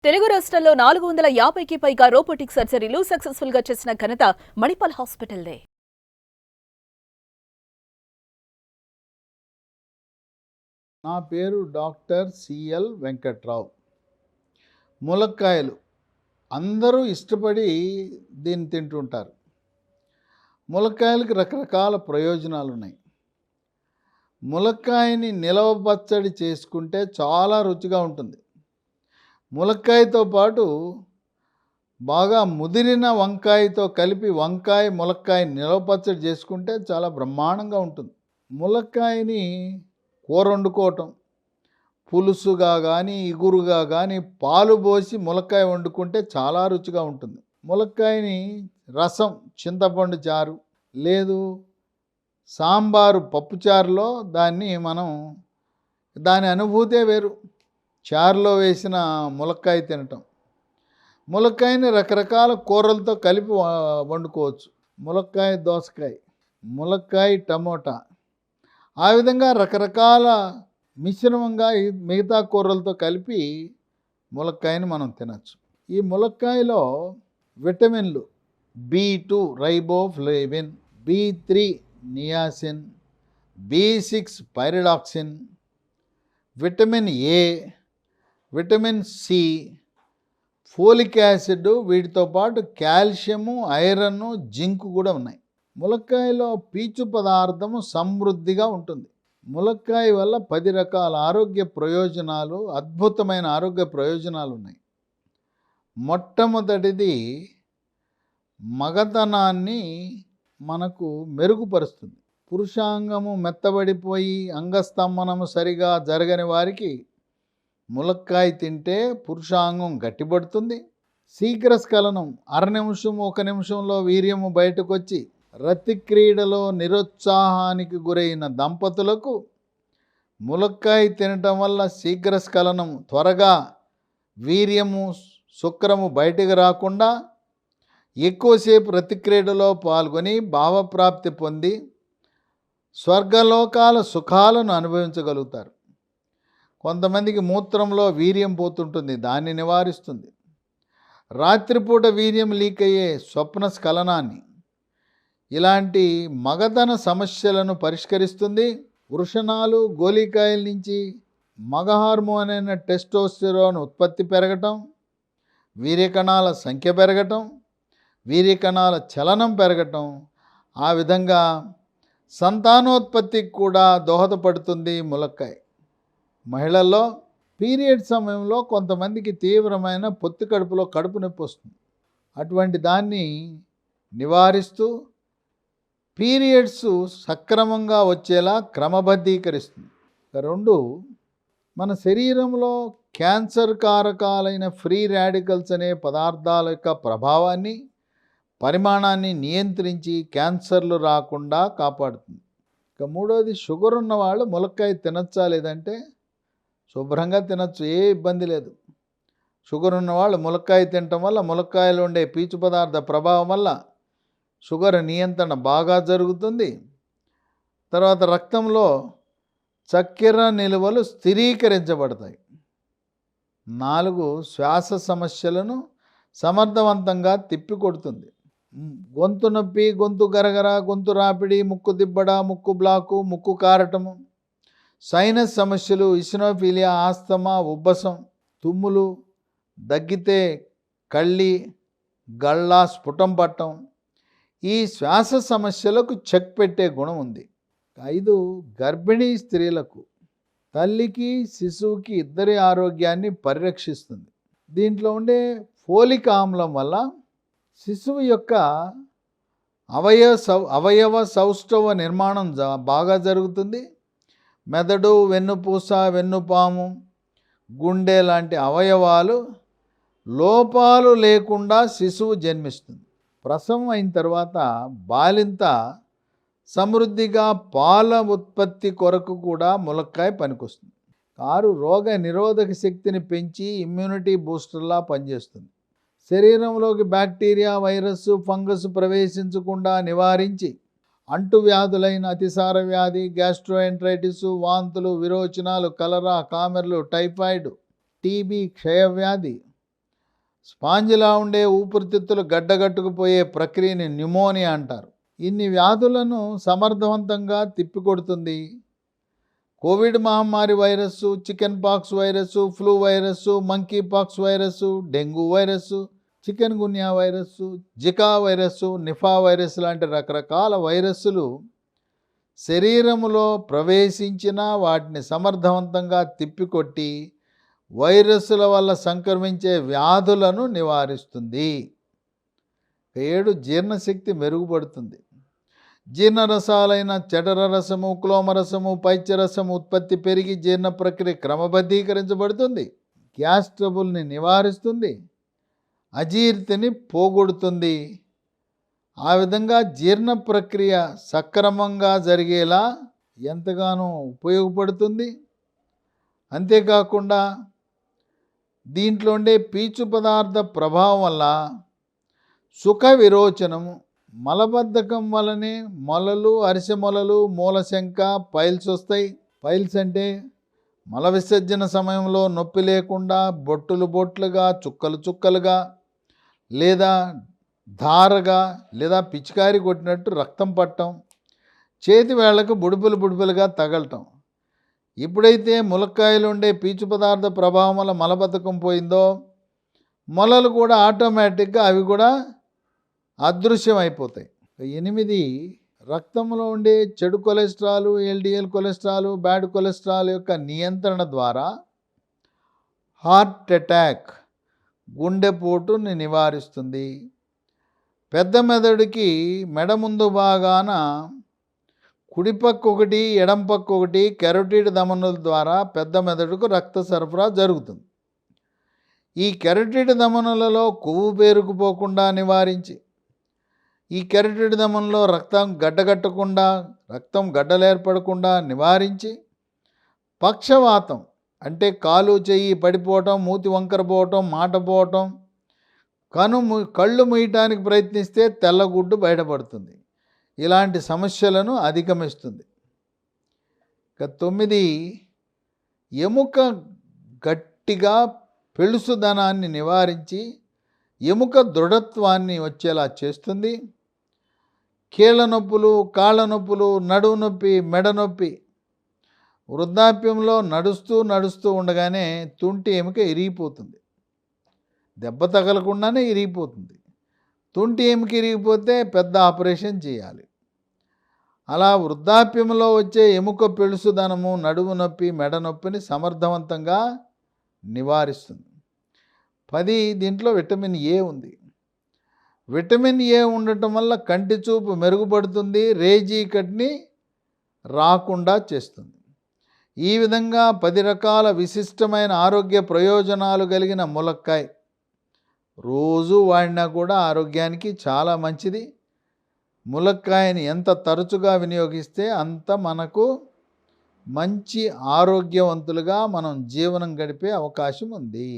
తెలుగు రాష్ట్రాల్లో 450కి పైగా రోబోటిక్ సర్జరీలు సక్సెస్ఫుల్ గా చేసిన ఘనత మణిపాల్ హాస్పిటల్దే. నా పేరు డాక్టర్ సిఎల్ వెంకట్రావు. ములక్కాయలు అందరూ ఇష్టపడి దీన్ని తింటుంటారు. ములక్కాయలకు రకరకాల ప్రయోజనాలు ఉన్నాయి. ములక్కాయని నిలవ పచ్చడి చేసుకుంటే చాలా రుచిగా ఉంటుంది. ములక్కాయతో పాటు బాగా ముదిరిన వంకాయతో కలిపి ములక్కాయ నిలవ పచ్చడి చేసుకుంటే చాలా బ్రహ్మాండంగా ఉంటుంది. ములక్కాయని కూర వండుకోవటం, పులుసుగా కానీ ఇగురుగా కానీ పాలు పోసి ములక్కాయ వండుకుంటే చాలా రుచిగా ఉంటుంది. ములక్కాయని రసం, చింతపండు చారు లేదు సాంబారు పప్పుచారులో దాని అనుభూతే వేరు. చారులో వేసిన ములక్కాయ తినటం. ములక్కాయని రకరకాల కూరలతో కలిపి వండుకోవచ్చు. ములక్కాయ దోసకాయ, ములక్కాయ టమోటా, ఆ విధంగా రకరకాల మిశ్రమంగా మిగతా కూరలతో కలిపి ములక్కాయని మనం తినచ్చు. ఈ ములక్కాయలో విటమిన్లు B2 riboflavin, B3 niacin, B6 pyridoxine, vitamin A, vitamin C, folic acid, వీటితో పాటు కాల్షియము, ఐరన్, జింక్ కూడా ఉన్నాయి. ములక్కాయలో పీచు పదార్థము సమృద్ధిగా ఉంటుంది. ములక్కాయ వల్ల 10 రకాల ఆరోగ్య ప్రయోజనాలు, అద్భుతమైన ఆరోగ్య ప్రయోజనాలు ఉన్నాయి. మొట్టమొదటిది మగతనాన్ని మనకు మెరుగుపరుస్తుంది. పురుషాంగము మెత్తబడిపోయి అంగస్తంభనము సరిగా జరగని వారికి ములక్కాయ తింటే పురుషాంగం గట్టిపడుతుంది. శీఘ్రస్ఖలనం, 1/2 నిమిషం 1 నిమిషంలో వీర్యము బయటకు వచ్చి రతిక్రీడలో నిరుత్సాహానికి గురైన దంపతులకు ములక్కాయ తినటం వల్ల శీఘ్రస్ఖలనం, త్వరగా వీర్యము శుక్రము బయటకు రాకుండా ఎక్కువసేపు రతిక్రీడలో పాల్గొని భావప్రాప్తి పొంది స్వర్గలోకాల సుఖాలను అనుభవించగలుగుతారు. కొంతమందికి మూత్రంలో వీర్యం పోతుంటుంది, దాన్ని నివారిస్తుంది. రాత్రిపూట వీర్యం లీక్ అయ్యే స్వప్న స్ఖలనాన్ని, ఇలాంటి మగతన సమస్యలను పరిష్కరిస్తుంది. వృషణాలు, గోలికాయల నుంచి మగ హార్మోన్ అయిన టెస్టోస్టెరోన్ ఉత్పత్తి పెరగటం, వీర్యకణాల సంఖ్య పెరగటం, వీర్యకణాల చలనం పెరగటం, ఆ విధంగా సంతానోత్పత్తికి కూడా దోహదపడుతుంది ములక్కాయ. మహిళల్లో పీరియడ్ సమయంలో కొంతమందికి తీవ్రమైన పొత్తి కడుపులో కడుపు నొప్పి వస్తుంది. అటువంటి దాన్ని నివారిస్తూ పీరియడ్స్ సక్రమంగా వచ్చేలా క్రమబద్ధీకరిస్తుంది. 2, మన శరీరంలో క్యాన్సర్ కారకాలైన ఫ్రీ రాడికల్స్ అనే పదార్థాల యొక్క ప్రభావాన్ని, పరిమాణాన్ని నియంత్రించి క్యాన్సర్లు రాకుండా కాపాడుతుంది. 3వది, షుగర్ ఉన్నవాళ్ళు ములక్కాయ తినచ్చా లేదంటే శుభ్రంగా తినచ్చు, ఏ ఇబ్బంది లేదు. షుగర్ ఉన్నవాళ్ళు ములక్కాయ తినటం వల్ల ములక్కాయలో ఉండే పీచు పదార్థ ప్రభావం వల్ల షుగర్ నియంత్రణ బాగా జరుగుతుంది. తర్వాత రక్తంలో చక్కెర నిల్వలు స్థిరీకరించబడతాయి. 4, శ్వాస సమస్యలను సమర్థవంతంగా తిప్పికొడుతుంది. గొంతు నొప్పి, గొంతు గరగర, గొంతు రాపిడి, ముక్కు దిబ్బడ, ముక్కు బ్లాకు, ముక్కు కారటము, సైనస్ సమస్యలు, ఇసినోఫీలియా, ఆస్తమా, ఉబ్బసం, తుమ్ములు, దగ్గితే కళ్ళి, గళ్ళ స్ఫుటం పట్టం, ఈ శ్వాస సమస్యలకు చెక్ పెట్టే గుణం ఉంది. 5, గర్భిణీ స్త్రీలకు, తల్లికి శిశువుకి ఇద్దరి ఆరోగ్యాన్ని పరిరక్షిస్తుంది. దీంట్లో ఉండే ఫోలిక్ ఆమ్లం వల్ల శిశువు యొక్క అవయవ సౌష్ఠవ నిర్మాణం బాగా జరుగుతుంది. మెదడు, వెన్నుపూస, వెన్నుపాము, గుండె లాంటి అవయవాలు లోపాలు లేకుండా శిశువు జన్మిస్తుంది. ప్రసవం అయిన తర్వాత బాలింత సమృద్ధిగా పాల ఉత్పత్తి కొరకు కూడా ములక్కాయ పనికొస్తుంది. 6, రోగ నిరోధక శక్తిని పెంచి ఇమ్యూనిటీ బూస్టర్లా పనిచేస్తుంది. శరీరంలోకి బ్యాక్టీరియా, వైరస్, ఫంగస్ ప్రవేశించకుండా నివారించి అంటువ్యాధులైన అతిసార వ్యాధి, గ్యాస్ట్రోఎంట్రైటిస్, వాంతులు, విరోచనాలు, కలరా, కామెర్లు, టైఫాయిడ్, టీబీ, క్షయవ్యాధి, స్పాంజిలా ఉండే ఊపిరితిత్తులు గడ్డగట్టుకుపోయే ప్రక్రియని న్యూమోనియా అంటారు. ఇన్ని వ్యాధులను సమర్థవంతంగా తిప్పికొడుతుంది. కోవిడ్ మహమ్మారి virus, chicken pox virus, flu virus, monkey pox virus, dengue virus, chikungunya virus, Zika virus, Nipah virus లాంటి రకరకాల వైరస్సులు శరీరములో ప్రవేశించిన వాటిని సమర్థవంతంగా తిప్పికొట్టి వైరస్సుల వల్ల సంక్రమించే వ్యాధులను నివారిస్తుంది. 7 జీర్ణశక్తి మెరుగుపడుతుంది. జీర్ణరసాలైన జఠరరసము, క్లోమరసము, పైత్యరసము ఉత్పత్తి పెరిగి జీర్ణ ప్రక్రియ క్రమబద్ధీకరించబడుతుంది. గ్యాస్ ట్రబుల్ని నివారిస్తుంది. అజీర్తిని పోగొడుతుంది. ఆ విధంగా జీర్ణ ప్రక్రియ సక్రమంగా జరిగేలా ఎంతగానో ఉపయోగపడుతుంది. అంతేకాకుండా దీంట్లో ఉండే పీచు పదార్థ ప్రభావం వల్ల సుఖ విరోచనము, మలబద్ధకం వలనే మొలలు, అరిసె మొలలు, మూలశంక, పైల్స్ వస్తాయి. పైల్స్ అంటే మల విసర్జన సమయంలో నొప్పి లేకుండా బొట్టులు బొట్లుగా, చుక్కలు చుక్కలుగా, లేదా ధారగా, లేదా పిచికారి కొట్టినట్టు రక్తం పట్టడం, చేతి వేళ్లకు బుడుపులు బుడుపులుగా తగలటం. ఎప్పుడైతే ములక్కాయలు ఉండే పీచు పదార్థ ప్రభావం వల్ల మలబద్ధకం పోయిందో మొలలు కూడా ఆటోమేటిక్గా అవి కూడా అదృశ్యం అయిపోతాయి. 8 రక్తంలో ఉండే చెడు cholesterol, LDL cholesterol, bad cholesterol యొక్క నియంత్రణ ద్వారా హార్ట్ అటాక్, గుండెపోటుని నివారిస్తుంది. పెద్ద మెదడుకి మెడ ముందు భాగాన కుడిపక్క ఒకటి, ఎడం పక్క ఒకటి కెరోటిడ్ ధమనుల ద్వారా పెద్ద మెదడుకు రక్త సరఫరా జరుగుతుంది. ఈ కెరోటిడ్ ధమనులలో కొవ్వు పేరుకుపోకుండా నివారించి, ఈ కెరోటిడ్ ధమనులో రక్తం గడ్డగట్టకుండా, రక్తం గడ్డలేర్పడకుండా నివారించి, పక్షవాతం అంటే కాలు చెయ్యి పడిపోవటం, మూతి వంకర పోవటం, మాట పోవటం, కళ్ళు మూయటానికి ప్రయత్నిస్తే తెల్లగుడ్డు బయటపడుతుంది. ఇలాంటి సమస్యలను అధిగమిస్తుంది. 9 ఎముక గట్టిగా పెళుసుదనాన్ని నివారించి ఎముక దృఢత్వాన్ని వచ్చేలా చేస్తుంది. కీళ్ళ నొప్పులు, కాళ్ళ నొప్పులు, నడుము నొప్పి, మెడ నొప్పి, వృద్ధాప్యంలో నడుస్తూ ఉండగానే తుంటి ఎముక ఇరిగిపోతుంది. దెబ్బ తగలకుండానే ఇరిగిపోతుంది. తుంటి ఎముక ఇరిగిపోతే పెద్ద ఆపరేషన్ చేయాలి. అలా వృద్ధాప్యంలో వచ్చే ఎముక పెళుసుదనము, నడుము నొప్పి, మెడ నొప్పిని సమర్థవంతంగా నివారిస్తుంది. 10 దీంట్లో విటమిన్ ఏ ఉంది. విటమిన్ ఏ ఉండటం వల్ల కంటి చూపు మెరుగుపడుతుంది, రేజీకట్ని రాకుండా చేస్తుంది. ఈ విధంగా 10 రకాల విశిష్టమైన ఆరోగ్య ప్రయోజనాలు కలిగిన ములక్కాయ రోజు వాడినా కూడా ఆరోగ్యానికి చాలా మంచిది. ములక్కాయని ఎంత తరచుగా వినియోగిస్తే అంత మనకు మంచి ఆరోగ్యవంతులుగా మనం జీవనం గడిపే అవకాశం ఉంది.